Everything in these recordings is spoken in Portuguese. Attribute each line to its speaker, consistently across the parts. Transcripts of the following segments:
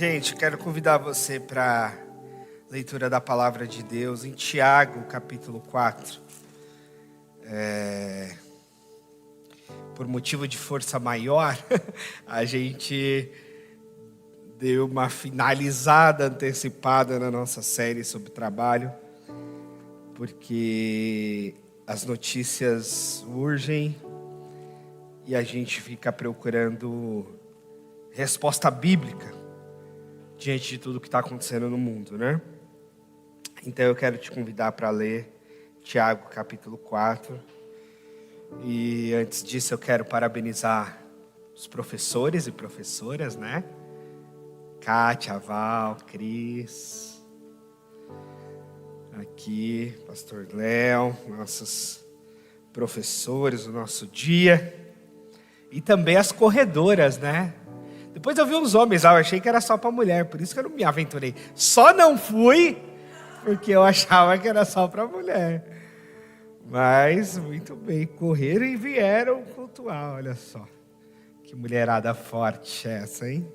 Speaker 1: Gente, quero convidar você para a leitura da palavra de Deus em Tiago, capítulo 4. Por motivo de força maior, a gente deu uma finalizada antecipada na nossa série sobre trabalho, porque as notícias urgem e a gente fica procurando resposta bíblica diante de tudo que está acontecendo no mundo, né? Então eu quero te convidar para ler Tiago capítulo 4. E antes disso eu quero parabenizar os professores e professoras, né? Kátia, Val, Cris, aqui, pastor Léo, nossos professores, o nosso dia. E também as corredoras, né? Depois eu vi uns homens lá, eu achei que era só para mulher, por isso que eu não me aventurei. Só não fui, porque eu achava que era só para mulher. Mas, muito bem, correram e vieram cultuar, olha só. Que mulherada forte essa, hein?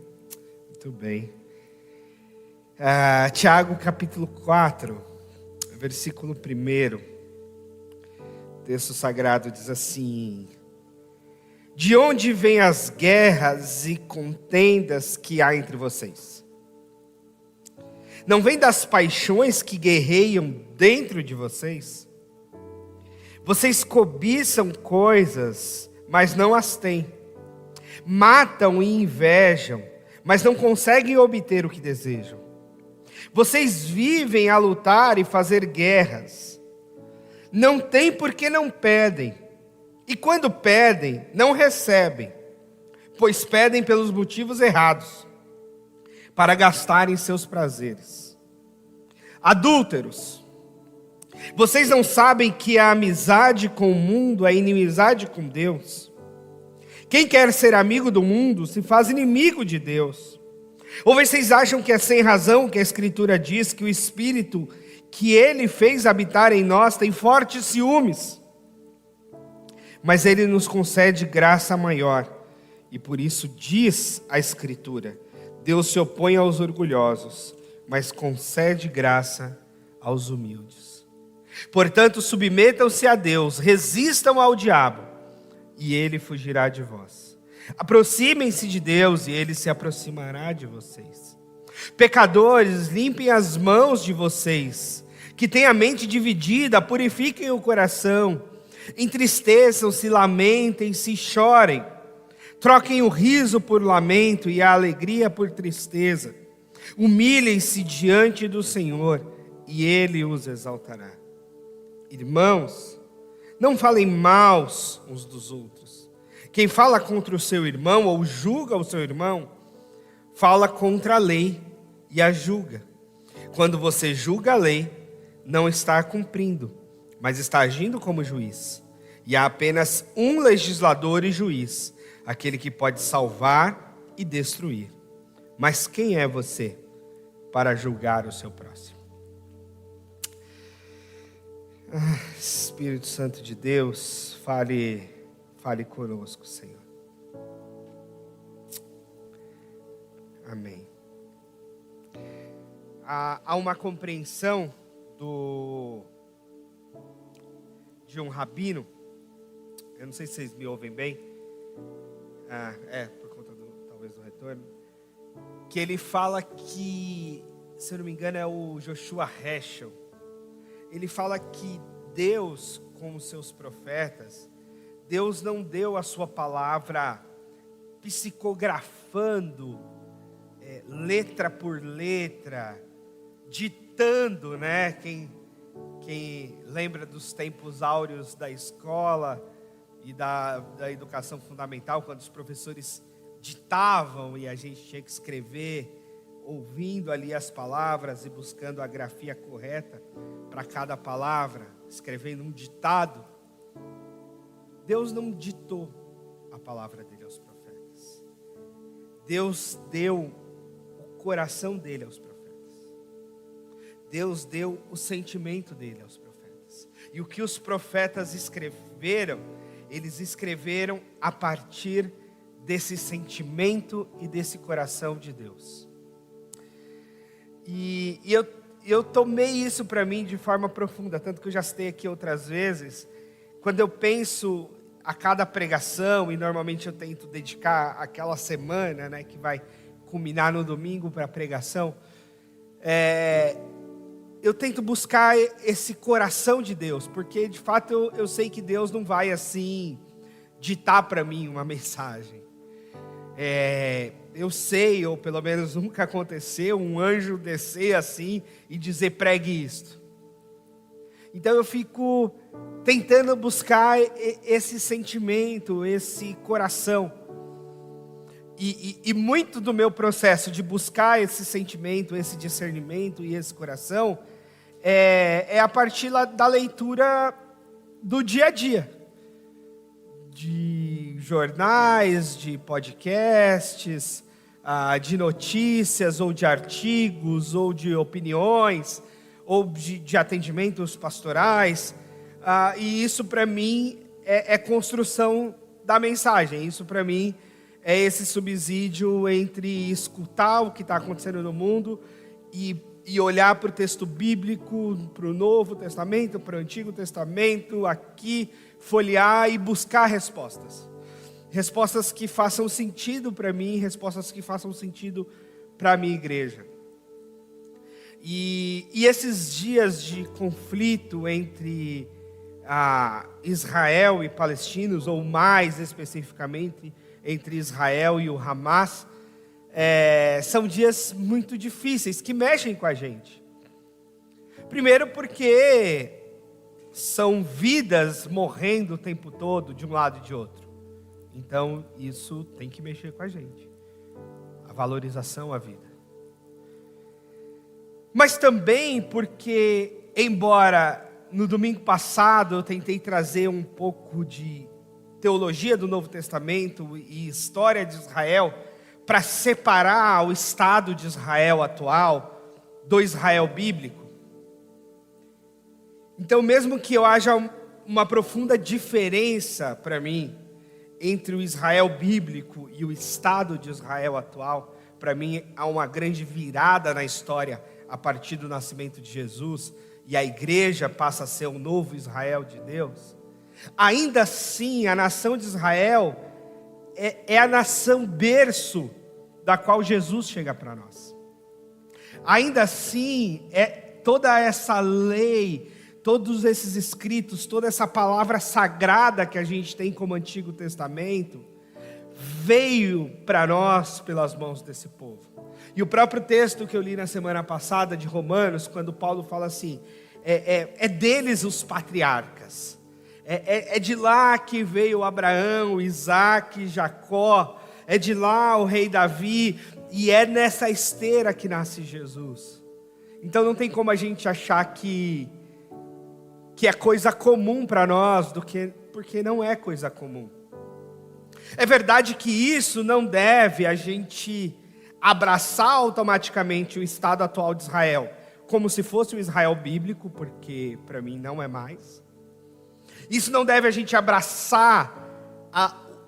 Speaker 1: Muito bem. Tiago capítulo 4, versículo 1. O texto sagrado diz assim: de onde vêm as guerras e contendas que há entre vocês? Não vem das paixões que guerreiam dentro de vocês? Vocês cobiçam coisas, mas não as têm. Matam e invejam, mas não conseguem obter o que desejam. Vocês vivem a lutar e fazer guerras. Não têm porque não pedem. E quando pedem, não recebem, pois pedem pelos motivos errados, para gastarem seus prazeres. Adúlteros, vocês não sabem que a amizade com o mundo é inimizade com Deus? Quem quer ser amigo do mundo se faz inimigo de Deus. Ou vocês acham que é sem razão que a Escritura diz que o Espírito que Ele fez habitar em nós tem fortes ciúmes? Mas Ele nos concede graça maior, e por isso diz a Escritura: Deus se opõe aos orgulhosos, mas concede graça aos humildes. Portanto, submetam-se a Deus, resistam ao diabo, e ele fugirá de vós. Aproximem-se de Deus, e ele se aproximará de vocês. Pecadores, limpem as mãos de vocês, que têm a mente dividida, purifiquem o coração. Entristeçam-se, lamentem-se e chorem. Troquem o riso por lamento e a alegria por tristeza. Humilhem-se diante do Senhor e Ele os exaltará. Irmãos, não falem mal uns dos outros. Quem fala contra o seu irmão ou julga o seu irmão, fala contra a lei e a julga. Quando você julga a lei, não está cumprindo, mas está agindo como juiz. E há apenas um legislador e juiz, aquele que pode salvar e destruir. Mas quem é você para julgar o seu próximo? Espírito Santo de Deus, fale conosco, Senhor. Amém. Há uma compreensão de um rabino. Eu não sei se vocês me ouvem bem. Por conta talvez do retorno. Que ele fala que, se eu não me engano, é o Joshua Heschel. Ele fala que Deus, com os seus profetas, Deus não deu a sua palavra psicografando, letra por letra, ditando, né? Quem lembra dos tempos áureos da escola e da educação fundamental, quando os professores ditavam e a gente tinha que escrever, ouvindo ali as palavras e buscando a grafia correta para cada palavra, escrevendo um ditado. Deus não ditou a palavra dele aos profetas. Deus deu o coração dele aos profetas. Deus deu o sentimento dele aos profetas. E o que os profetas escreveram, eles escreveram a partir desse sentimento e desse coração de Deus. E eu tomei isso para mim de forma profunda, tanto que eu já citei aqui outras vezes. Quando eu penso a cada pregação, e normalmente eu tento dedicar aquela semana, né, que vai culminar no domingo para a pregação, eu tento buscar esse coração de Deus, porque de fato eu sei que Deus não vai assim ditar para mim uma mensagem. Eu sei, ou pelo menos nunca aconteceu, um anjo descer assim e dizer pregue isto. Então eu fico tentando buscar esse sentimento, esse coração. E muito do meu processo de buscar esse sentimento, esse discernimento e esse coração é a partir da leitura do dia a dia. De jornais, de podcasts, de notícias, ou de artigos, ou de opiniões, ou de atendimentos pastorais. E isso para mim é construção da mensagem. Isso para mim é esse subsídio entre escutar o que está acontecendo no mundo e olhar para o texto bíblico, para o Novo Testamento, para o Antigo Testamento, aqui, folhear e buscar respostas. Respostas que façam sentido para mim, respostas que façam sentido para a minha igreja. E esses dias de conflito entre Israel e palestinos, ou mais especificamente, entre Israel e o Hamas, são dias muito difíceis, que mexem com a gente. Primeiro porque são vidas morrendo o tempo todo, de um lado e de outro. Então, isso tem que mexer com a gente. A valorização à vida. Mas também porque, embora no domingo passado eu tentei trazer um pouco de teologia do Novo Testamento e história de Israel, para separar o Estado de Israel atual do Israel bíblico. Então, mesmo que eu haja uma profunda diferença para mim entre o Israel bíblico e o Estado de Israel atual, para mim há uma grande virada na história a partir do nascimento de Jesus, e a igreja passa a ser o novo Israel de Deus. Ainda assim, a nação de Israel é a nação berço da qual Jesus chega para nós. Ainda assim, toda essa lei, todos esses escritos, toda essa palavra sagrada que a gente tem como Antigo Testamento, veio para nós pelas mãos desse povo. E o próprio texto que eu li na semana passada de Romanos, quando Paulo fala assim, é deles os patriarcas. É de lá que veio Abraão, Isaac, Jacó, é de lá o rei Davi, e é nessa esteira que nasce Jesus. Então não tem como a gente achar que é coisa comum para nós, porque não é coisa comum. É verdade que isso não deve a gente abraçar automaticamente o estado atual de Israel, como se fosse o Israel bíblico, porque para mim não é mais. Isso não deve a gente abraçar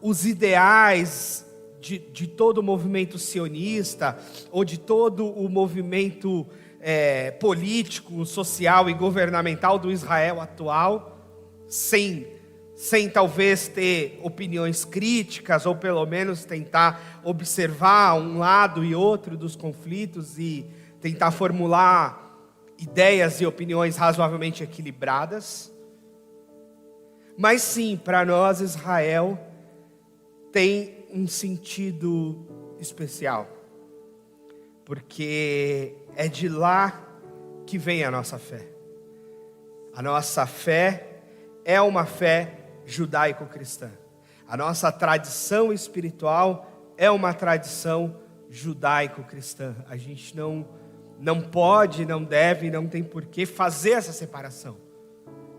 Speaker 1: os ideais de todo o movimento sionista, ou de todo o movimento político, social e governamental do Israel atual, sem talvez ter opiniões críticas, ou pelo menos tentar observar um lado e outro dos conflitos e tentar formular ideias e opiniões razoavelmente equilibradas. Mas sim, para nós Israel tem um sentido especial, porque é de lá que vem a nossa fé. A nossa fé é uma fé judaico-cristã. A nossa tradição espiritual é uma tradição judaico-cristã. A gente não pode, não deve, não tem por que fazer essa separação.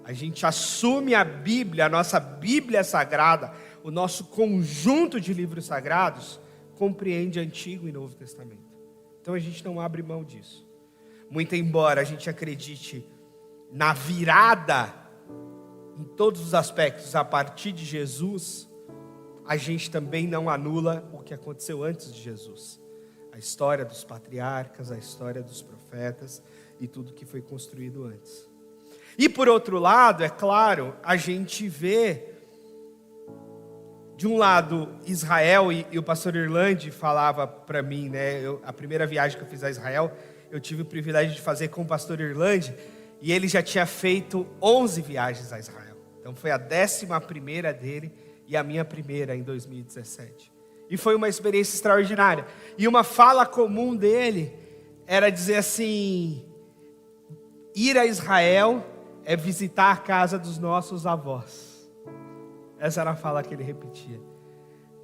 Speaker 1: A gente assume a Bíblia, a nossa Bíblia sagrada, o nosso conjunto de livros sagrados, compreende Antigo e Novo Testamento. Então a gente não abre mão disso. Muito embora a gente acredite na virada em todos os aspectos a partir de Jesus, a gente também não anula o que aconteceu antes de Jesus. A história dos patriarcas, a história dos profetas e tudo que foi construído antes. E por outro lado, é claro, a gente vê, de um lado, Israel, e o pastor Irlande falava para mim, né, a primeira viagem que eu fiz a Israel, eu tive o privilégio de fazer com o pastor Irlande, e ele já tinha feito 11 viagens a Israel. Então foi a 11ª dele e a minha primeira em 2017. E foi uma experiência extraordinária. E uma fala comum dele era dizer assim: ir a Israel é visitar a casa dos nossos avós. Essa era a fala que ele repetia.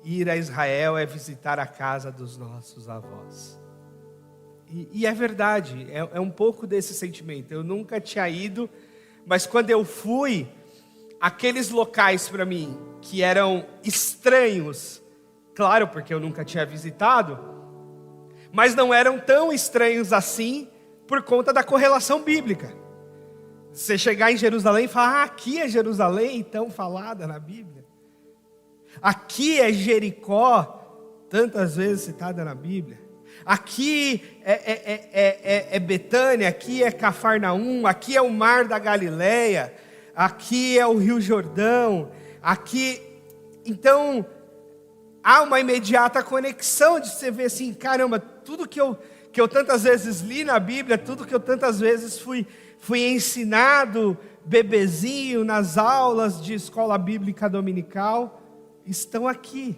Speaker 1: Ir a Israel é visitar a casa dos nossos avós. E é verdade, é um pouco desse sentimento. Eu nunca tinha ido, mas quando eu fui, aqueles locais para mim que eram estranhos, claro, porque eu nunca tinha visitado, mas não eram tão estranhos assim por conta da correlação bíblica. Você chegar em Jerusalém e falar: aqui é Jerusalém, tão falada na Bíblia. Aqui é Jericó, tantas vezes citada na Bíblia. Aqui é Betânia, aqui é Cafarnaum, aqui é o Mar da Galileia, aqui é o Rio Jordão, aqui... Então, há uma imediata conexão de você ver assim: caramba, tudo que eu tantas vezes li na Bíblia, tudo que eu tantas vezes fui ensinado, bebezinho, nas aulas de escola bíblica dominical, estão aqui.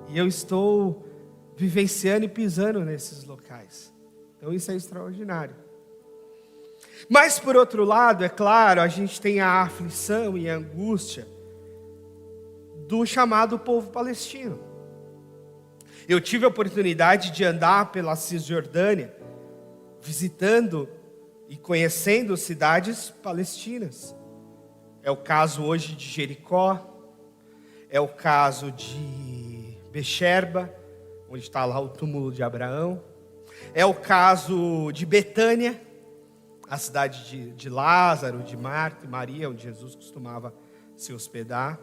Speaker 1: E eu estou vivenciando e pisando nesses locais. Então isso é extraordinário. Mas por outro lado, é claro, a gente tem a aflição e a angústia do chamado povo palestino. Eu tive a oportunidade de andar pela Cisjordânia, visitando e conhecendo cidades palestinas. É o caso hoje de Jericó, é o caso de Bexerba, onde está lá o túmulo de Abraão. É o caso de Betânia, a cidade de Lázaro, de Marta e Maria, onde Jesus costumava se hospedar.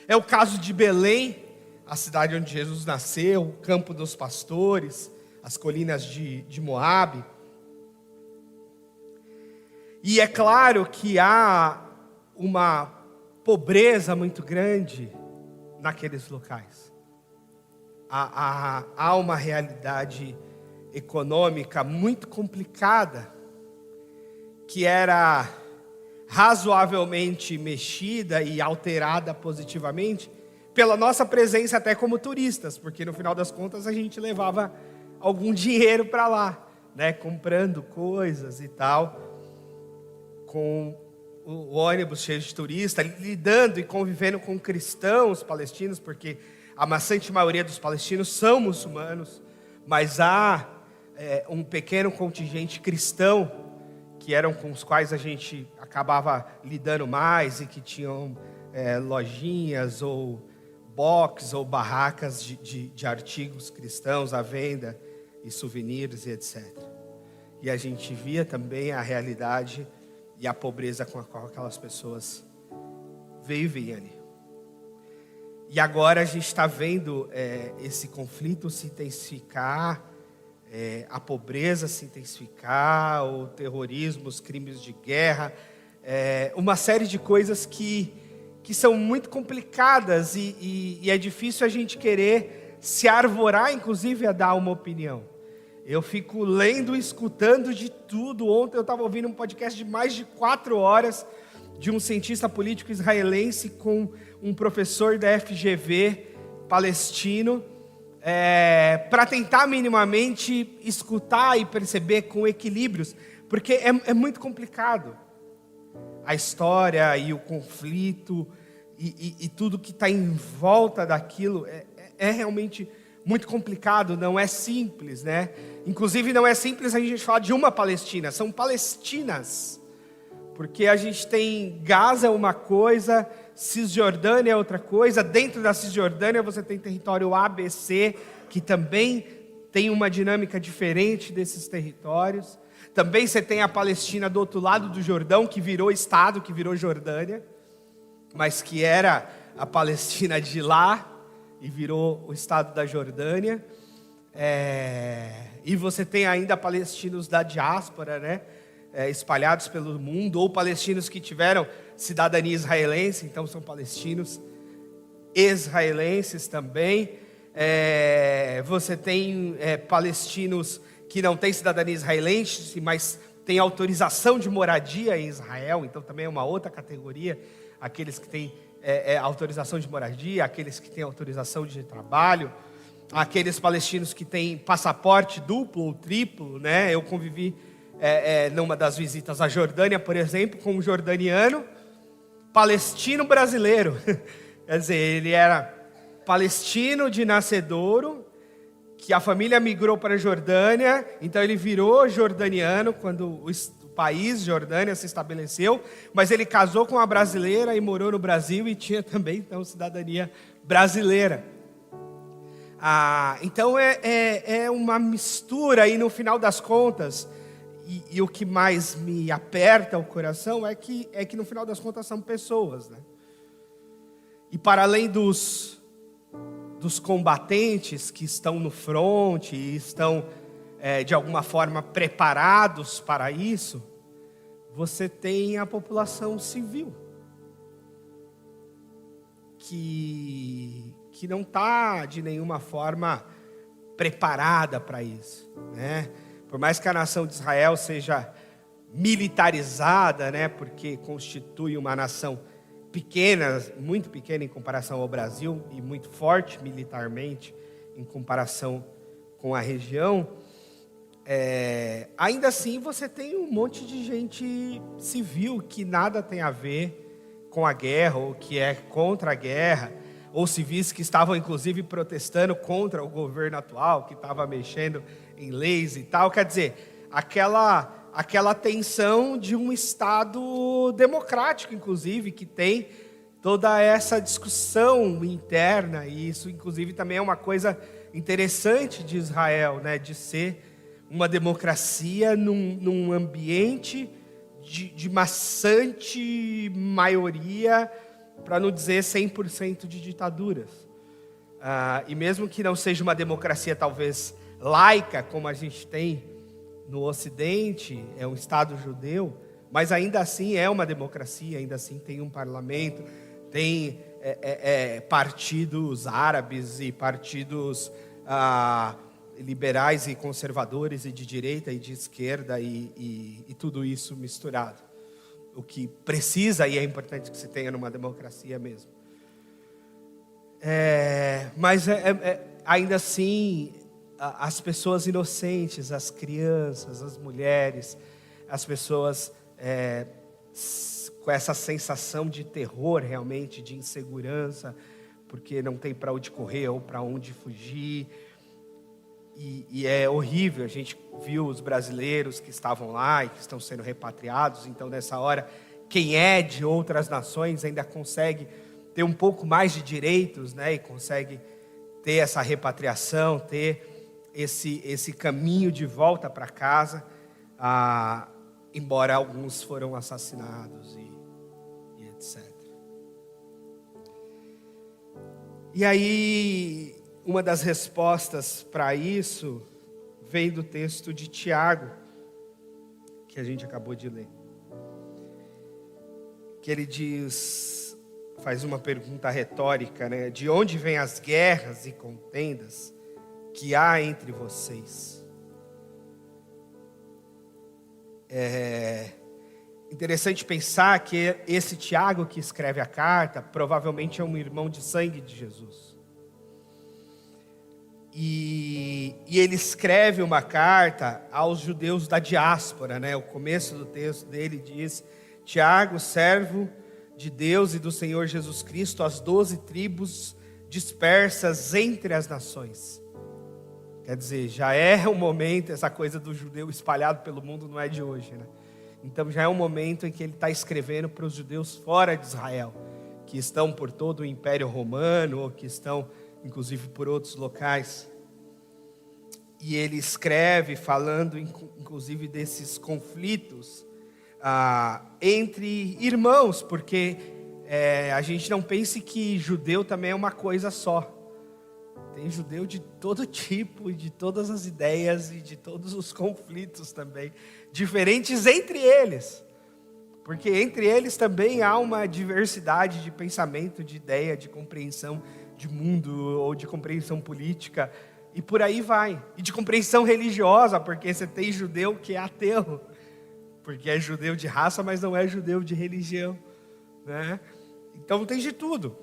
Speaker 1: É o caso de Belém, a cidade onde Jesus nasceu, o campo dos pastores, as colinas de Moabe. E é claro que há uma pobreza muito grande naqueles locais. Há uma realidade econômica muito complicada, que era razoavelmente mexida e alterada positivamente pela nossa presença até como turistas, porque no final das contas a gente levava algum dinheiro para lá, né, comprando coisas e tal, com o ônibus cheio de turistas, lidando e convivendo com cristãos palestinos, porque a maçante maioria dos palestinos são muçulmanos, mas há um pequeno contingente cristão, que eram com os quais a gente acabava lidando mais, e que tinham lojinhas, ou box, ou barracas de artigos cristãos à venda, e souvenirs e etc. E a gente via também a realidade e a pobreza com a qual aquelas pessoas vivem ali. E agora a gente está vendo esse conflito se intensificar, a pobreza se intensificar, o terrorismo, os crimes de guerra, uma série de coisas que são muito complicadas e é difícil a gente querer se arvorar, inclusive, a dar uma opinião. Eu fico lendo e escutando de tudo. Ontem eu estava ouvindo um podcast de mais de 4 horas de um cientista político israelense com um professor da FGV palestino, para tentar minimamente escutar e perceber com equilíbrios, porque é muito complicado a história e o conflito e tudo que está em volta daquilo é realmente muito complicado, não é simples, né? Inclusive não é simples a gente falar de uma Palestina, são Palestinas, porque a gente tem Gaza uma coisa, Cisjordânia é outra coisa, dentro da Cisjordânia você tem território ABC, que também tem uma dinâmica diferente desses territórios. Também você tem a Palestina do outro lado do Jordão, que virou Estado, que virou Jordânia, mas que era a Palestina de lá, e virou o Estado da Jordânia. E você tem ainda palestinos da diáspora, né? Espalhados pelo mundo, ou palestinos que tiveram cidadania israelense, então são palestinos israelenses também. Você tem palestinos que não têm cidadania israelense, mas têm autorização de moradia em Israel, então também é uma outra categoria, aqueles que têm autorização de moradia, aqueles que têm autorização de trabalho, aqueles palestinos que têm passaporte duplo ou triplo, né? Eu convivi numa das visitas à Jordânia, por exemplo, com um jordaniano palestino brasileiro. Quer dizer, ele era palestino de nascedouro, que a família migrou para a Jordânia, então ele virou jordaniano quando o país Jordânia se estabeleceu, mas ele casou com uma brasileira e morou no Brasil e tinha também então cidadania brasileira. Então é uma mistura, e no final das contas, e o que mais me aperta o coração é que no final das contas são pessoas, né? E para além dos combatentes que estão no fronte e estão de alguma forma preparados para isso, você tem a população civil que não está de nenhuma forma preparada para isso, né? Por mais que a nação de Israel seja militarizada, né, porque constitui uma nação pequena, muito pequena em comparação ao Brasil e muito forte militarmente em comparação com a região, ainda assim você tem um monte de gente civil que nada tem a ver com a guerra, ou que é contra a guerra, ou civis que estavam inclusive protestando contra o governo atual, que estava mexendo em leis e tal. Quer dizer, aquela tensão de um Estado democrático, inclusive, que tem toda essa discussão interna, e isso inclusive também é uma coisa interessante de Israel, né, de ser uma democracia num ambiente de maçante maioria, para não dizer 100% de ditaduras. E mesmo que não seja uma democracia talvez laica, como a gente tem no Ocidente, é um Estado judeu, mas ainda assim é uma democracia, ainda assim tem um parlamento, tem partidos árabes e partidos liberais e conservadores, e de direita e de esquerda, e tudo isso misturado. O que precisa e é importante que se tenha numa democracia mesmo. Mas ainda assim, as pessoas inocentes, as crianças, as mulheres, as pessoas com essa sensação de terror realmente, de insegurança, porque não tem para onde correr ou para onde fugir. E é horrível. A gente viu os brasileiros que estavam lá e que estão sendo repatriados. Então, nessa hora, quem é de outras nações ainda consegue ter um pouco mais de direitos, né? E consegue ter essa repatriação, ter esse caminho de volta para casa, embora alguns foram assassinados e etc. E aí, uma das respostas para isso vem do texto de Tiago, que a gente acabou de ler. Que ele faz uma pergunta retórica, né? De onde vêm as guerras e contendas que há entre vocês? É interessante pensar que esse Tiago que escreve a carta provavelmente é um irmão de sangue de Jesus. E ele escreve uma carta aos judeus da diáspora, né? O começo do texto dele diz: Tiago, servo de Deus e do Senhor Jesus Cristo, às 12 tribos dispersas entre as nações. Quer dizer, já é um momento, essa coisa do judeu espalhado pelo mundo não é de hoje, né? Então já é um momento em que ele está escrevendo para os judeus fora de Israel, que estão por todo o Império Romano, ou que estão inclusive por outros locais. E ele escreve falando inclusive desses conflitos entre irmãos, porque a gente não pense que judeu também é uma coisa só. Tem judeu de todo tipo, e de todas as ideias, e de todos os conflitos também, diferentes entre eles. Porque entre eles também há uma diversidade de pensamento, de ideia, de compreensão de mundo, ou de compreensão política, e por aí vai. E de compreensão religiosa, porque você tem judeu que é ateu, porque é judeu de raça, mas não é judeu de religião, né? Então tem de tudo.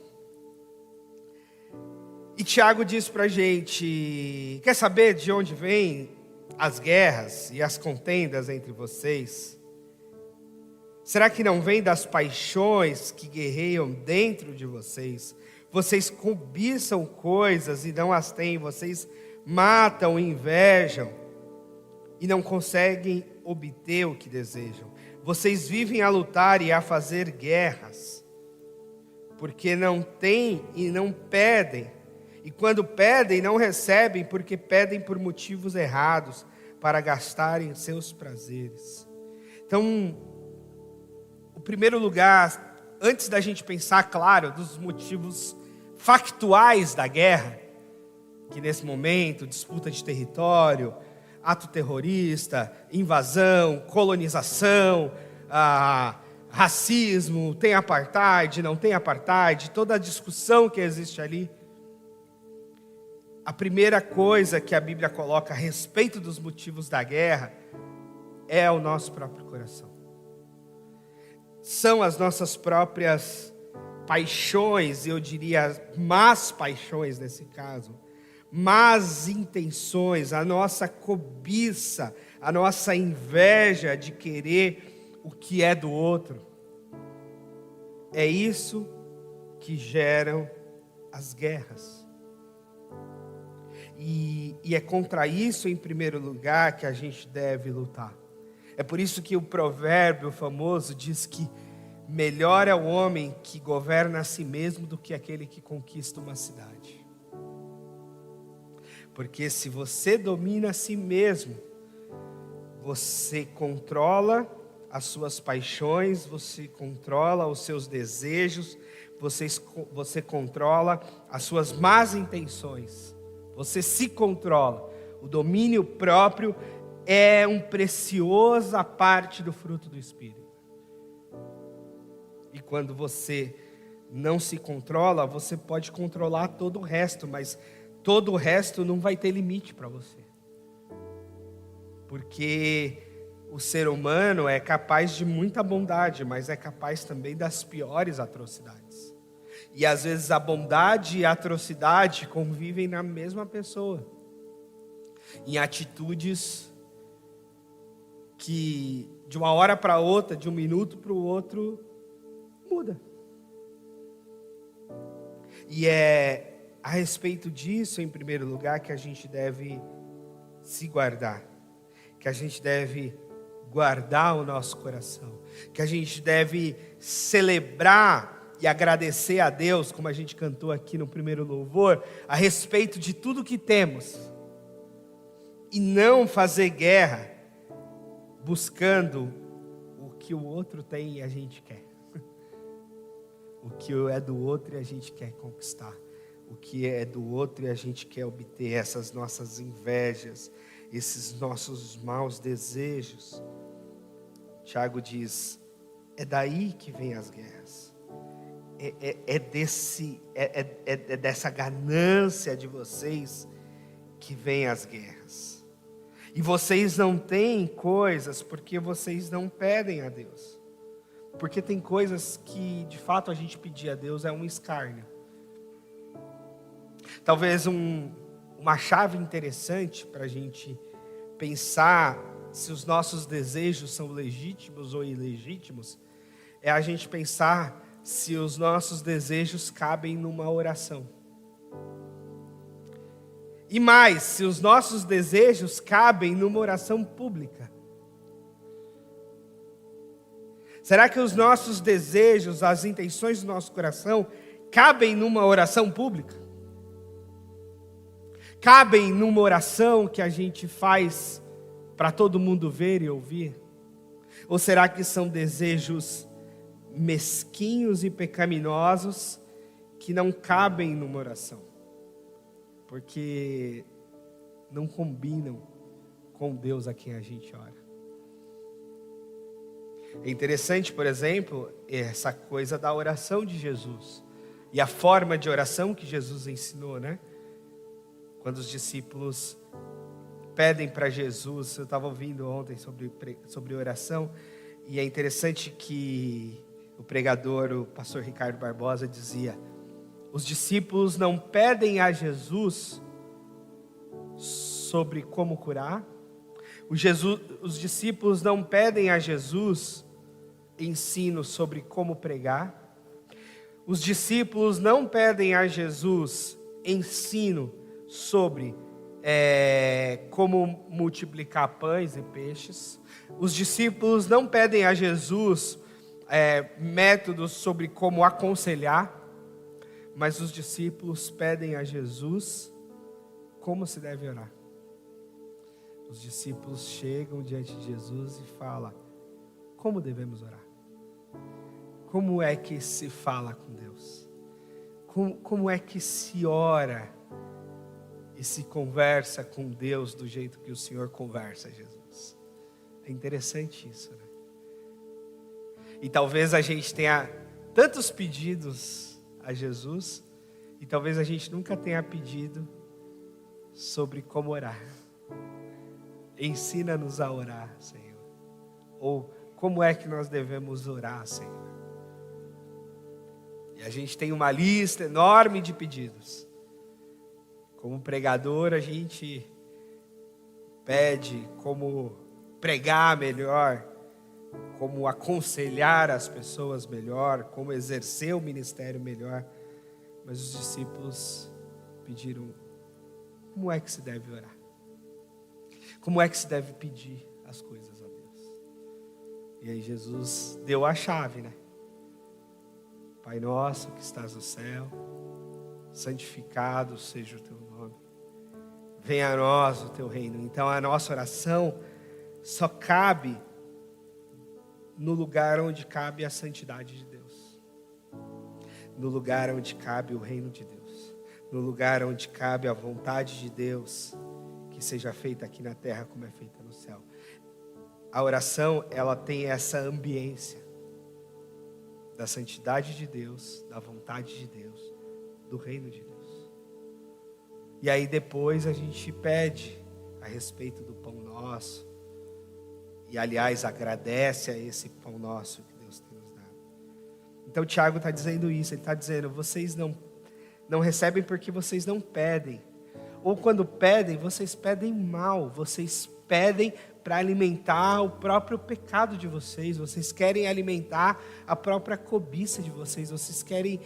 Speaker 1: E Tiago diz para a gente: quer saber de onde vêm as guerras e as contendas entre vocês? Será que não vem das paixões que guerreiam dentro de vocês? Vocês cobiçam coisas e não as têm, vocês matam e invejam e não conseguem obter o que desejam. Vocês vivem a lutar e a fazer guerras, porque não têm e não pedem. E quando pedem, não recebem, porque pedem por motivos errados, para gastarem seus prazeres. Então, o primeiro lugar, antes da gente pensar, claro, dos motivos factuais da guerra, que nesse momento, disputa de território, ato terrorista, invasão, colonização, racismo, tem apartheid, não tem apartheid, toda a discussão que existe ali. A primeira coisa que a Bíblia coloca a respeito dos motivos da guerra é o nosso próprio coração. São as nossas próprias paixões, eu diria más paixões nesse caso, más intenções, a nossa cobiça, a nossa inveja de querer o que é do outro. É isso que geram as guerras. E é contra isso, em primeiro lugar, que a gente deve lutar. É por isso que o provérbio famoso diz que melhor é o homem que governa a si mesmo do que aquele que conquista uma cidade. Porque se você domina a si mesmo, você controla as suas paixões, você controla os seus desejos, você controla as suas más intenções. Você se controla. O domínio próprio é uma preciosa parte do fruto do Espírito. E quando você não se controla, você pode controlar todo o resto, mas todo o resto não vai ter limite para você. Porque o ser humano é capaz de muita bondade, mas é capaz também das piores atrocidades. E às vezes a bondade e a atrocidade convivem na mesma pessoa, em atitudes que de uma hora para outra, de um minuto para o outro, muda. E é a respeito disso, em primeiro lugar, que a gente deve se guardar, que a gente deve guardar o nosso coração, que a gente deve celebrar e agradecer a Deus, como a gente cantou aqui no primeiro louvor, a respeito de tudo que temos, e não fazer guerra buscando o que o outro tem e a gente quer. O que é do outro e a gente quer conquistar. O que é do outro e a gente quer obter, essas nossas invejas, esses nossos maus desejos. Tiago diz, é daí que vem as guerras. É dessa ganância de vocês que vem as guerras. E vocês não têm coisas porque vocês não pedem a Deus. Porque tem coisas que de fato a gente pedir a Deus é um escárnio. Talvez uma chave interessante para a gente pensar se os nossos desejos são legítimos ou ilegítimos é a gente pensar se os nossos desejos cabem numa oração. E mais, se os nossos desejos cabem numa oração pública. Será que os nossos desejos, as intenções do nosso coração, cabem numa oração pública? Cabem numa oração que a gente faz para todo mundo ver e ouvir? Ou será que são desejos mesquinhos e pecaminosos que não cabem numa oração? porque não combinam com Deus a quem a gente ora. É interessante, por exemplo, essa coisa da oração de Jesus e a forma de oração que Jesus ensinou, né? Quando os discípulos pedem para Jesus, eu estava ouvindo ontem sobre oração, e é interessante que o pregador, o pastor Ricardo Barbosa, dizia: os discípulos não pedem a Jesus sobre como curar, os discípulos não pedem a Jesus ensino sobre como pregar, os discípulos não pedem a Jesus ensino sobre como multiplicar pães e peixes, os discípulos não pedem a Jesus métodos sobre como aconselhar, mas os discípulos pedem a Jesus como se deve orar. Os discípulos chegam diante de Jesus e falam: como devemos orar? Como é que se fala com Deus? Como é que se ora e se conversa com Deus do jeito que o Senhor conversa, Jesus? É interessante isso, né? E talvez a gente tenha tantos pedidos a Jesus, e talvez a gente nunca tenha pedido sobre como orar. Ensina-nos a orar, Senhor. Ou como é que nós devemos orar, Senhor? E a gente tem uma lista enorme de pedidos. Como pregador, a gente pede como pregar melhor, como aconselhar as pessoas melhor, como exercer o ministério melhor. Mas os discípulos pediram: como é que se deve orar? Como é que se deve pedir as coisas a Deus? E aí Jesus deu a chave, né? Pai nosso que estás no céu, santificado seja o teu nome. Venha a nós o teu reino. Então a nossa oração só cabe no lugar onde cabe a santidade de Deus, no lugar onde cabe o reino de Deus, no lugar onde cabe a vontade de Deus, que seja feita aqui na terra como é feita no céu. A oração, ela tem essa ambiência da santidade de Deus, da vontade de Deus, do reino de Deus. E aí depois a gente pede a respeito do pão nosso, e aliás agradece a esse pão nosso que Deus tem nos dado. Então Tiago está dizendo isso, ele está dizendo: vocês não recebem porque vocês não pedem, ou quando pedem, vocês pedem mal, vocês pedem para alimentar o próprio pecado de vocês, vocês querem alimentar a própria cobiça de vocês, vocês querem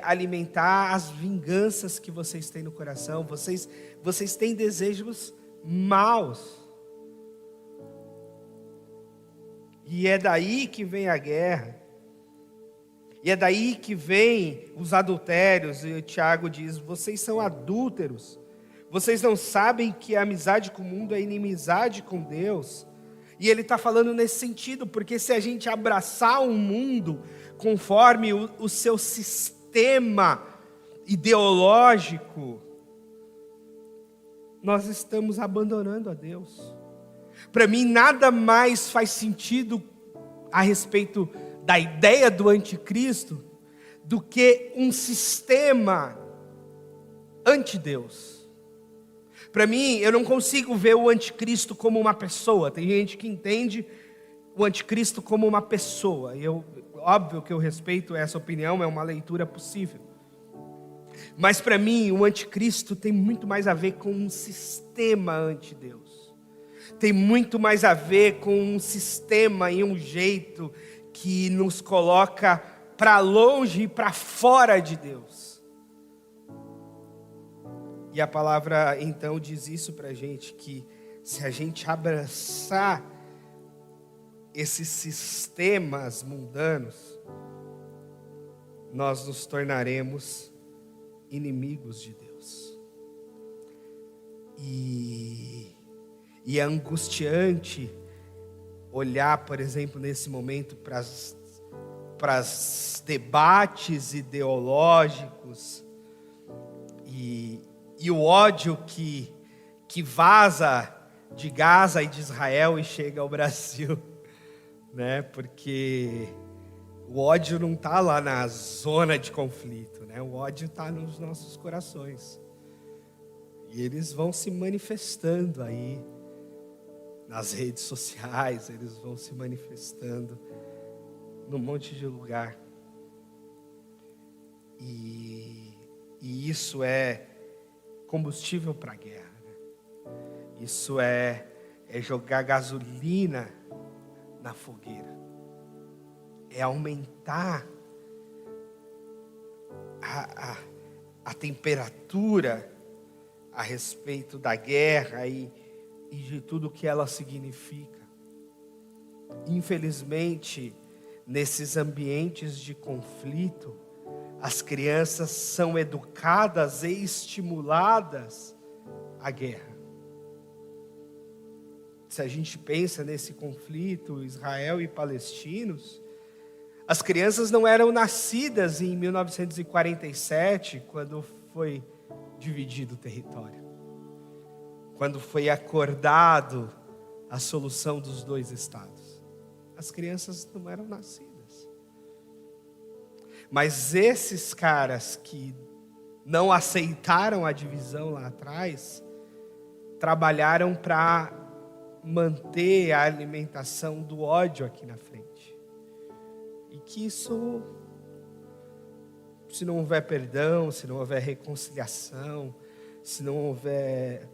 Speaker 1: alimentar as vinganças que vocês têm no coração, vocês têm desejos maus. E é daí que vem a guerra, e é daí que vem os adultérios. E o Tiago diz: vocês são adúlteros, vocês não sabem que a amizade com o mundo é inimizade com Deus. E ele está falando nesse sentido, porque se a gente abraçar o mundo conforme o seu sistema ideológico, nós estamos abandonando a Deus. Para mim, nada mais faz sentido a respeito da ideia do anticristo do que um sistema anti-Deus. Para mim, eu não consigo ver o anticristo como uma pessoa. Tem gente que entende o anticristo como uma pessoa. E óbvio que eu respeito essa opinião, é uma leitura possível. Mas para mim, o anticristo tem muito mais a ver com um sistema anti-Deus. Tem muito mais a ver com um sistema e um jeito que nos coloca para longe e para fora de Deus. E a palavra então diz isso para a gente, que se a gente abraçar esses sistemas mundanos, nós nos tornaremos inimigos de Deus. E é angustiante olhar, por exemplo, nesse momento para os debates ideológicos e o ódio que vaza de Gaza e de Israel e chega ao Brasil, né? Porque o ódio não está lá na zona de conflito, né? O ódio está nos nossos corações. E eles vão se manifestando aí nas redes sociais, eles vão se manifestando num monte de lugar. E isso é combustível para a guerra. Né? Isso é jogar gasolina na fogueira. É aumentar a temperatura a respeito da guerra e de tudo que ela significa. Infelizmente, nesses ambientes de conflito, as crianças são educadas e estimuladas à guerra. Se a gente pensa nesse conflito, Israel e palestinos, as crianças não eram nascidas em 1947, quando foi dividido o território. Quando foi acordado a solução dos 2 estados. As crianças não eram nascidas. Mas esses caras que não aceitaram a divisão lá atrás, trabalharam para manter a alimentação do ódio aqui na frente. E que isso, se não houver perdão, se não houver reconciliação, se não houver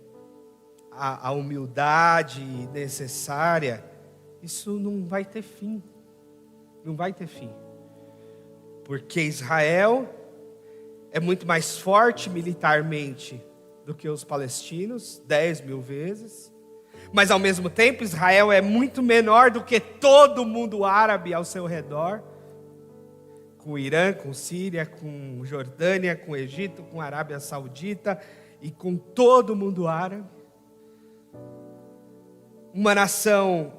Speaker 1: a humildade necessária, isso não vai ter fim. Não vai ter fim. Porque Israel é muito mais forte militarmente do que os palestinos, 10.000 vezes. Mas ao mesmo tempo, Israel é muito menor do que todo o mundo árabe ao seu redor. Com o Irã, com Síria, com Jordânia, com o Egito, com a Arábia Saudita e com todo o mundo árabe. Uma nação,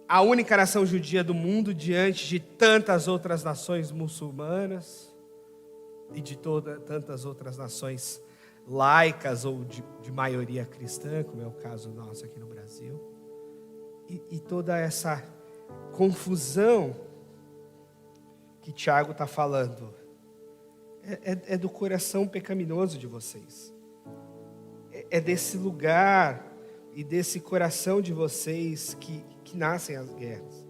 Speaker 1: a única nação judia do mundo diante de tantas outras nações muçulmanas e de tantas outras nações laicas ou de maioria cristã, como é o caso nosso aqui no Brasil. E toda essa confusão que Tiago está falando é do coração pecaminoso de vocês. É desse lugar e desse coração de vocês que nascem as guerras.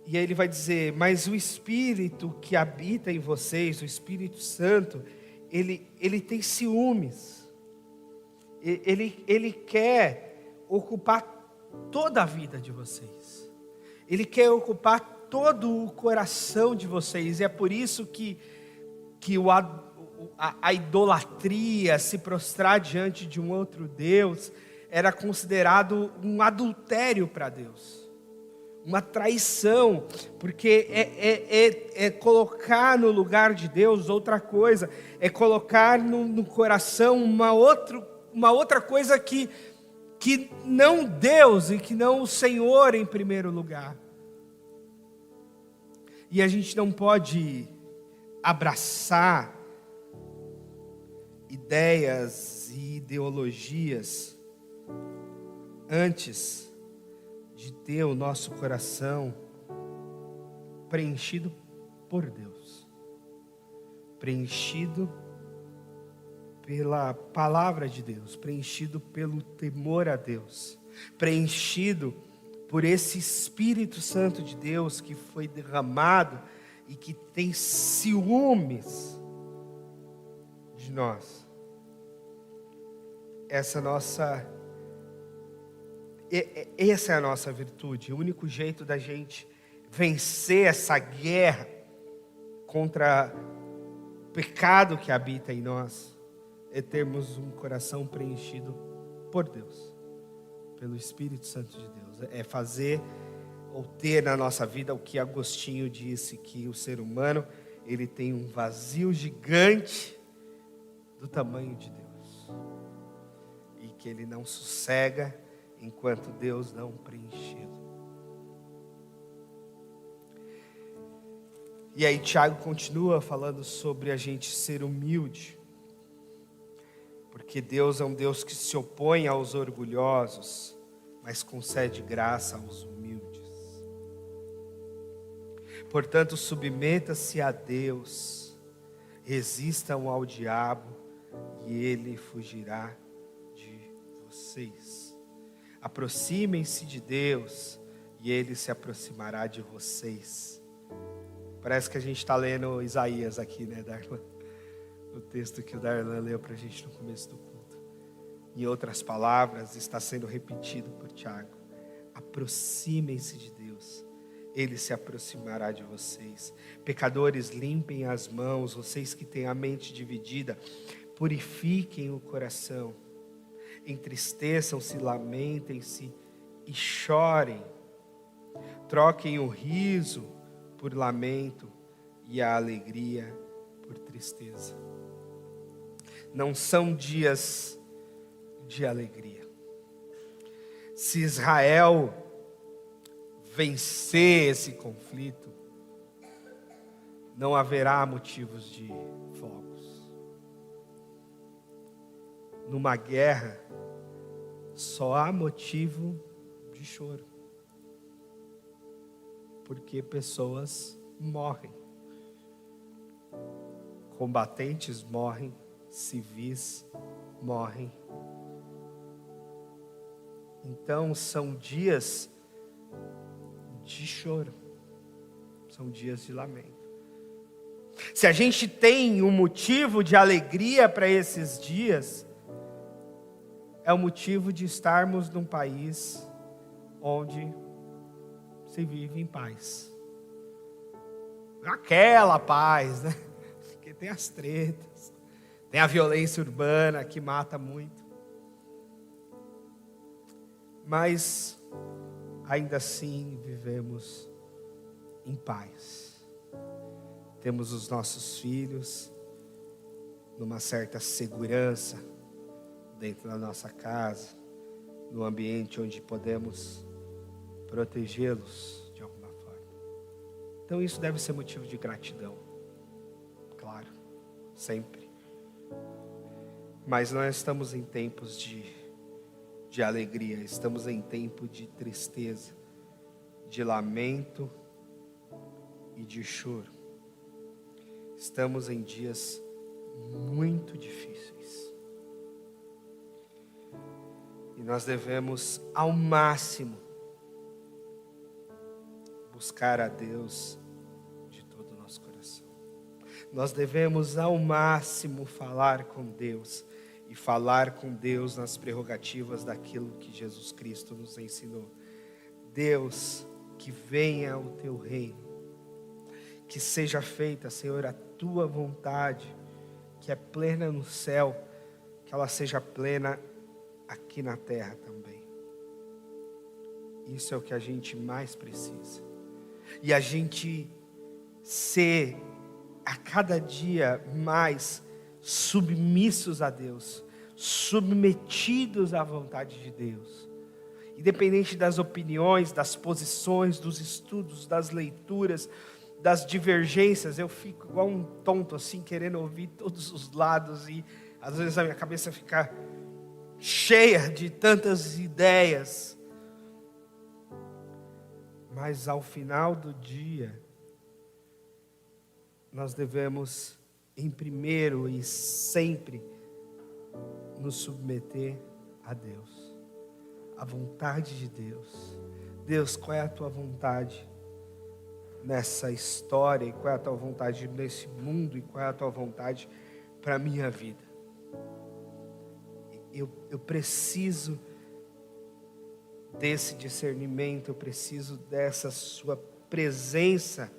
Speaker 1: E aí ele vai dizer, mas o Espírito que habita em vocês, o Espírito Santo, ele tem ciúmes. Ele quer ocupar toda a vida de vocês. Ele quer ocupar todo o coração de vocês. E é por isso que a idolatria, se prostrar diante de um outro Deus, era considerado um adultério para Deus, uma traição, porque é colocar no lugar de Deus outra coisa, é colocar no coração uma outra coisa que não Deus e que não o Senhor em primeiro lugar. E a gente não pode abraçar ideias e ideologias antes de ter o nosso coração preenchido por Deus, preenchido pela palavra de Deus, preenchido pelo temor a Deus, preenchido por esse Espírito Santo de Deus que foi derramado e que tem ciúmes de nós. Essa é a nossa virtude. O único jeito da gente vencer essa guerra contra o pecado que habita em nós é termos um coração preenchido por Deus, pelo Espírito Santo de Deus. É fazer ou ter na nossa vida o que Agostinho disse, que o ser humano ele tem um vazio gigante do tamanho de Deus e que ele não sossega enquanto Deus não preenchê-lo. E aí Tiago continua falando sobre a gente ser humilde. Porque Deus é um Deus que se opõe aos orgulhosos, mas concede graça aos humildes. Portanto, submeta-se a Deus, resistam ao diabo e ele fugirá de vocês. Aproximem-se de Deus e ele se aproximará de vocês. Parece que a gente está lendo Isaías aqui, né, Darlan? O texto que o Darlan leu para a gente no começo do culto. Em outras palavras, está sendo repetido por Tiago. Aproximem-se de Deus, ele se aproximará de vocês. Pecadores, limpem as mãos, vocês que têm a mente dividida, purifiquem o coração. Entristeçam-se, lamentem-se e chorem. Troquem o riso por lamento e a alegria por tristeza. Não são dias de alegria. Se Israel vencer esse conflito, não haverá motivos de fogos. Numa guerra, só há motivo de choro. Porque pessoas morrem. Combatentes morrem, civis morrem. Então são dias de choro, são dias de lamento. Se a gente tem um motivo de alegria para esses dias, é o motivo de estarmos num país onde se vive em paz. Aquela paz, né? Porque tem as tretas, tem a violência urbana que mata muito. Mas ainda assim vivemos em paz. Temos os nossos filhos numa certa segurança dentro da nossa casa, no ambiente onde podemos protegê-los de alguma forma. Então isso deve ser motivo de gratidão, claro, sempre. Mas nós estamos em tempos de alegria, estamos em tempo de tristeza, de lamento e de choro. Estamos em dias muito difíceis. E nós devemos, ao máximo, buscar a Deus de todo o nosso coração. Nós devemos, ao máximo, falar com Deus. E falar com Deus nas prerrogativas daquilo que Jesus Cristo nos ensinou. Deus, que venha o teu reino. Que seja feita, Senhor, a tua vontade, que é plena no céu, que ela seja plena aqui na terra também. Isso é o que a gente mais precisa. E a gente ser a cada dia mais submissos a Deus, submetidos à vontade de Deus. Independente das opiniões, das posições, dos estudos, das leituras, das divergências, eu fico igual um tonto assim, querendo ouvir todos os lados e às vezes a minha cabeça fica cheia de tantas ideias. Mas ao final do dia, nós devemos, em primeiro e sempre, nos submeter a Deus, a vontade de Deus. Deus, qual é a tua vontade nessa história, e qual é a tua vontade nesse mundo, e qual é a tua vontade para a minha vida? Eu preciso desse discernimento, eu preciso dessa sua presença,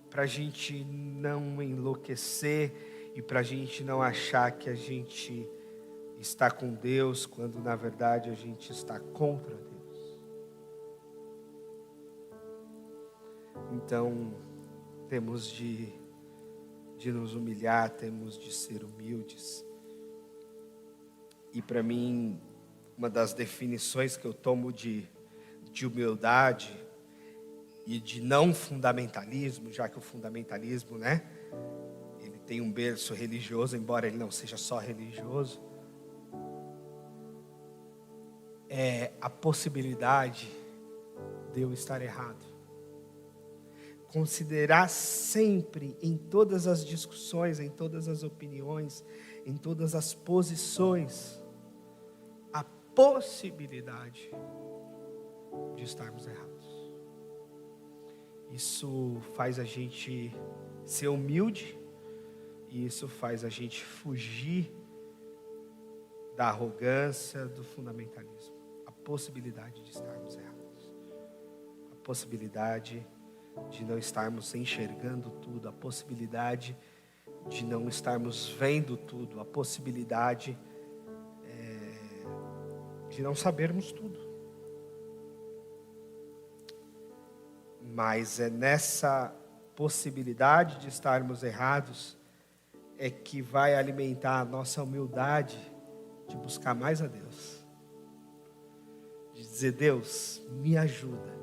Speaker 1: para a gente não enlouquecer e para a gente não achar que a gente está com Deus, quando na verdade a gente está contra Deus. Então, temos de nos humilhar, temos de ser humildes. E para mim, uma das definições que eu tomo de humildade e de não fundamentalismo, já que o fundamentalismo, né, ele tem um berço religioso, embora ele não seja só religioso, é a possibilidade de eu estar errado. Considerar sempre, em todas as discussões, em todas as opiniões, em todas as posições, a possibilidade de estarmos errados. Isso faz a gente ser humilde, e isso faz a gente fugir da arrogância, do fundamentalismo. A possibilidade de estarmos errados. A possibilidade de não estarmos enxergando tudo. A possibilidade de não estarmos vendo tudo. A possibilidade de não sabermos tudo. Mas é nessa possibilidade de estarmos errados é que vai alimentar a nossa humildade de buscar mais a Deus. De dizer: Deus, me ajuda.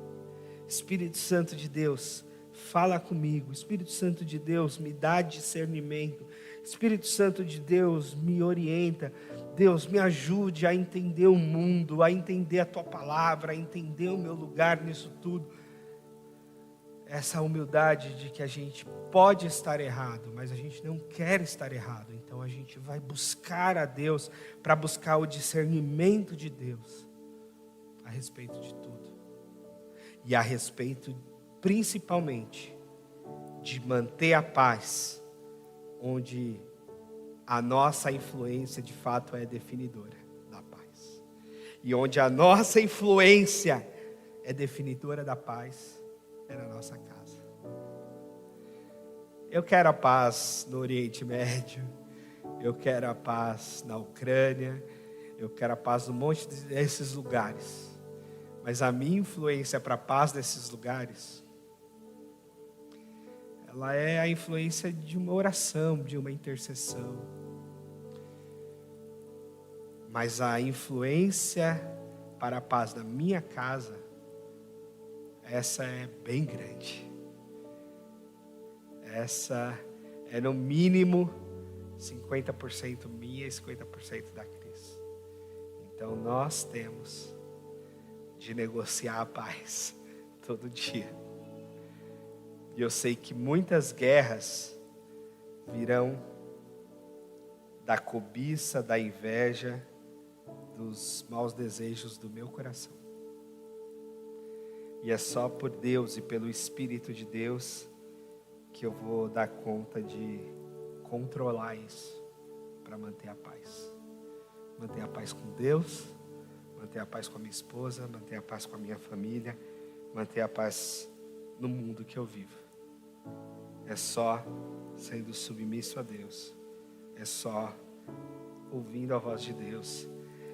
Speaker 1: Espírito Santo de Deus, fala comigo. Espírito Santo de Deus, me dá discernimento. Espírito Santo de Deus, me orienta. Deus, me ajude a entender o mundo, a entender a Tua palavra, a entender o meu lugar nisso tudo. Essa humildade de que a gente pode estar errado, mas a gente não quer estar errado. Então a gente vai buscar a Deus para buscar o discernimento de Deus a respeito de tudo. E a respeito, principalmente, de manter a paz, onde a nossa influência de fato é definidora da paz. E onde a nossa influência é definidora da paz, é na nossa casa. Eu quero a paz no Oriente Médio, eu quero a paz na Ucrânia, eu quero a paz no monte desses lugares. Mas a minha influência para a paz desses lugares, ela é a influência de uma oração, de uma intercessão. Mas a influência para a paz da minha casa, essa é bem grande. Essa é no mínimo 50% minha e 50% da Cris. Então nós temos de negociar a paz todo dia. E eu sei que muitas guerras virão da cobiça, da inveja, dos maus desejos do meu coração. E é só por Deus e pelo Espírito de Deus que eu vou dar conta de controlar isso para manter a paz. Manter a paz com Deus, manter a paz com a minha esposa, manter a paz com a minha família, manter a paz no mundo que eu vivo. É só sendo submisso a Deus, é só ouvindo a voz de Deus,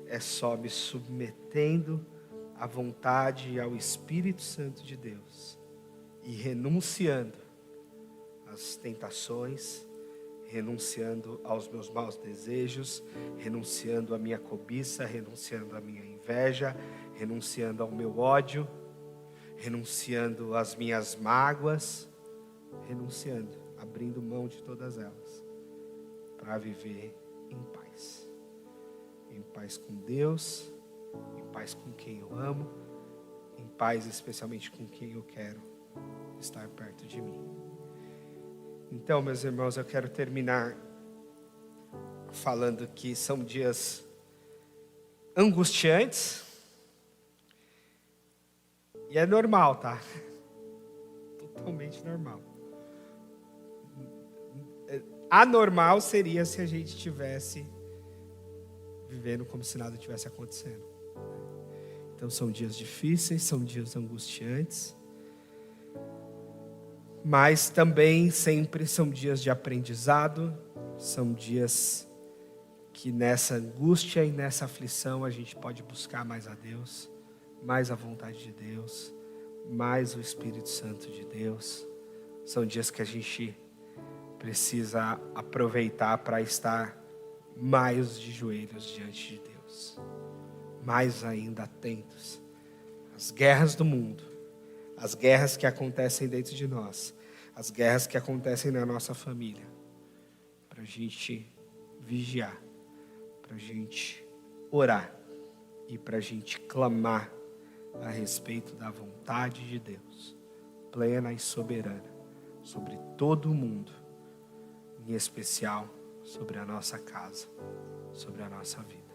Speaker 1: é só me submetendo à vontade e ao Espírito Santo de Deus e renunciando às tentações, renunciando aos meus maus desejos, renunciando à minha cobiça, renunciando à minha inveja, renunciando ao meu ódio, renunciando às minhas mágoas, renunciando, abrindo mão de todas elas, para viver em paz. Em paz com Deus, em paz com quem eu amo, em paz especialmente com quem eu quero estar perto de mim. Então, meus irmãos, eu quero terminar falando que são dias angustiantes. E é normal, tá? Totalmente normal. Anormal seria se a gente estivesse vivendo como se nada tivesse acontecendo. Então são dias difíceis, são dias angustiantes. Mas também sempre são dias de aprendizado, são dias que nessa angústia e nessa aflição a gente pode buscar mais a Deus, mais a vontade de Deus, mais o Espírito Santo de Deus. São dias que a gente precisa aproveitar para estar mais de joelhos diante de Deus, mais ainda atentos às guerras do mundo, às guerras que acontecem dentro de nós, as guerras que acontecem na nossa família. para a gente vigiar, para a gente orar e para a gente clamar a respeito da vontade de Deus, plena e soberana, sobre todo o mundo, em especial sobre a nossa casa, sobre a nossa vida.